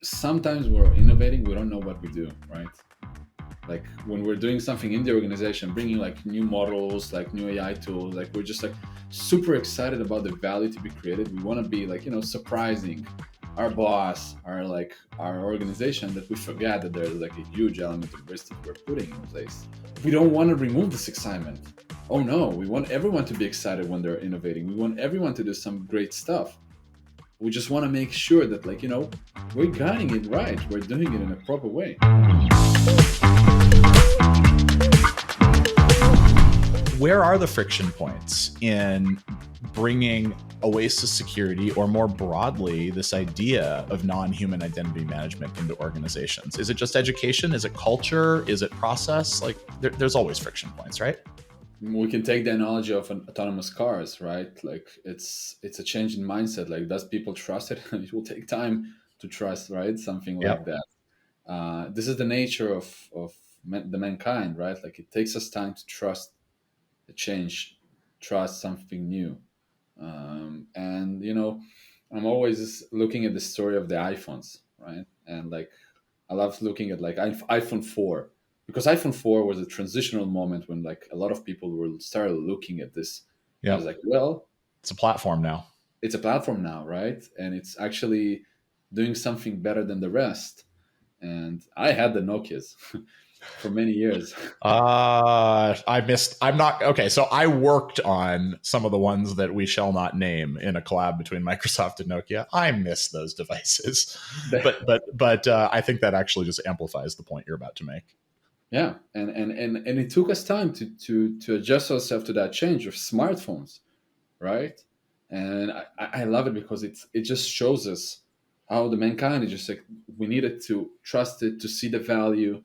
sometimes we're innovating, we don't know what we do, right? Like when we're doing something in the organization, bringing like new models, like new AI tools, like we're just like super excited about the value to be created. We want to be like, surprising our boss, our organization, that we forget that there's like a huge element of risk that we're putting in place. We don't want to remove this excitement. Oh no, we want everyone to be excited when they're innovating. We want everyone to do some great stuff. We just want to make sure that, like, we're guiding it right. We're doing it in a proper way. Where are the friction points in bringing Oasis security, or more broadly, this idea of non-human identity management into organizations? Is it just education? Is it culture? Is it process? Like there's always friction points, right? We can take the analogy of autonomous cars, right? Like it's a change in mindset. Like, does people trust it? It will take time to trust, right? Something like Yep. that. This is the nature of the mankind, right? Like, it takes us time to trust a change, trust something new. And I'm always looking at the story of the iPhones, right? And like, I love looking at like iPhone 4, because iPhone 4 was a transitional moment when like a lot of people were started looking at this. I was Yep. like, well, It's a platform now. it's a platform now, right? And it's actually doing something better than the rest. And I had the Nokias for many years. I'm not okay. So I worked on some of the ones that we shall not name in a collab between Microsoft and Nokia. I miss those devices, but I think that actually just amplifies the point you're about to make. Yeah, and it took us time to adjust ourselves to that change of smartphones, right? And I love it because it just shows us how the mankind is just like, we needed to trust it, to see the value,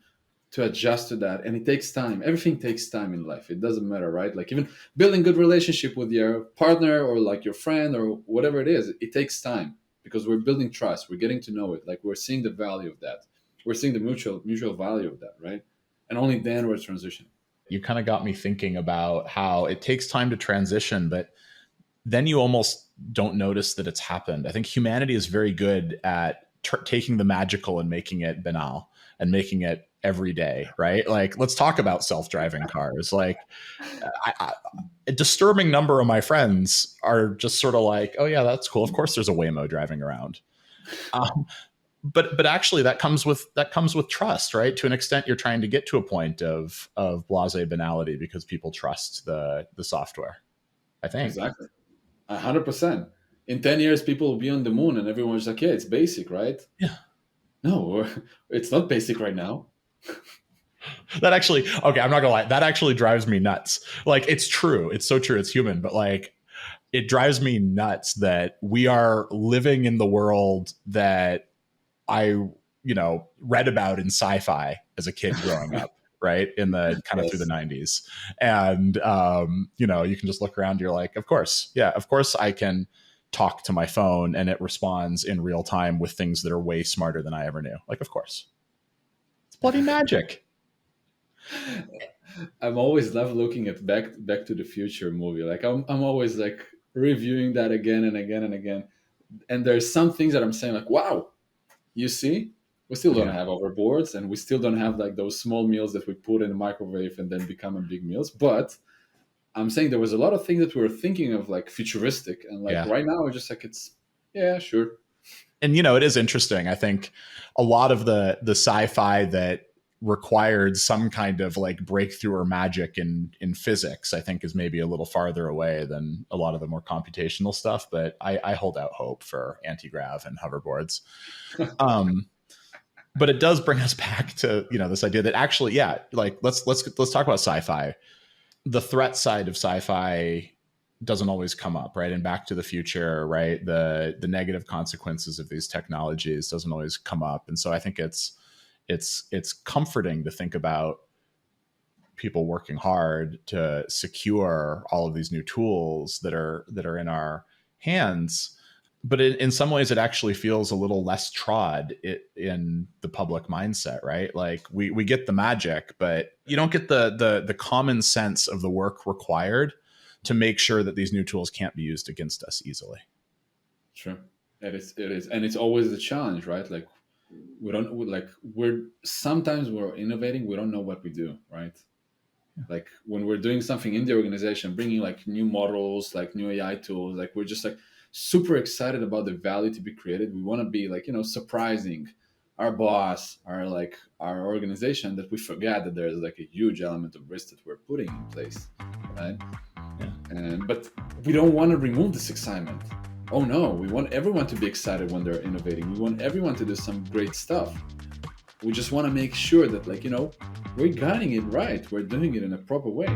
to adjust to that, and it takes time. Everything takes time in life. It doesn't matter, right? Like, even building good relationship with your partner or like your friend or whatever it is, it takes time, because we're building trust. We're getting to know it. Like, we're seeing the value of that. We're seeing the mutual value of that, right? And only then we're transitioning. You kind of got me thinking about how it takes time to transition, but then you almost don't notice that it's happened. I think humanity is very good at taking the magical and making it banal and making it every day, right? Like, let's talk about self-driving cars. Like, a disturbing number of my friends are just sort of like, "Oh yeah, that's cool. Of course, there's a Waymo driving around." Um, but actually, that comes with trust, right? To an extent, you're trying to get to a point of blase banality because people trust the software. I think. Exactly. 100%. In 10 years, people will be on the moon and everyone's like, yeah, it's basic, right? Yeah. No, it's not basic right now. That actually, okay, I'm not gonna lie, that actually drives me nuts. Like, it's true, it's so true, it's human, but like, it drives me nuts that we are living in the world that I, read about in sci-fi as a kid growing up, right? In the kind of through the Yes. 90s. And, you can just look around, you're like, of course, yeah, of course I can talk to my phone and it responds in real time with things that are way smarter than I ever knew. Like, of course. It's bloody magic. I'm always love looking at Back to the Future movie. Like, I'm always like reviewing that again and again and again. And there's some things that I'm saying like, wow, you see, we still don't Yeah. have overboards, and we still don't have like those small meals that we put in the microwave and then become a big meals. But I'm saying there was a lot of things that we were thinking of like futuristic, and like Yeah. right now we're just like, it's, yeah, sure. And it is interesting. I think a lot of the sci-fi that required some kind of like breakthrough or magic in physics, I think, is maybe a little farther away than a lot of the more computational stuff. But I hold out hope for anti-grav and hoverboards. But it does bring us back to this idea that actually, yeah, like let's talk about sci-fi. The threat side of sci-fi doesn't always come up, right? And Back to the Future, right? The negative consequences of these technologies doesn't always come up. And so I think it's comforting to think about people working hard to secure all of these new tools that are in our hands. But in some ways, it actually feels a little less trod in the public mindset, right? Like, we get the magic, but you don't get the common sense of the work required to make sure that these new tools can't be used against us easily. Sure. It is, and it's always a challenge, right? Like, we don't like we're sometimes we're innovating, we don't know what we do, right? Like when we're doing something in the organization, bringing like new models, like new AI tools, like we're just like super excited about the value to be created. We want to be like, surprising our boss, our organization, that we forget that there's like a huge element of risk that we're putting in place, right? Yeah. And but we don't want to remove this excitement. Oh no, we want everyone to be excited when they're innovating. We want everyone to do some great stuff. We just want to make sure that we're guiding it right. We're doing it in a proper way.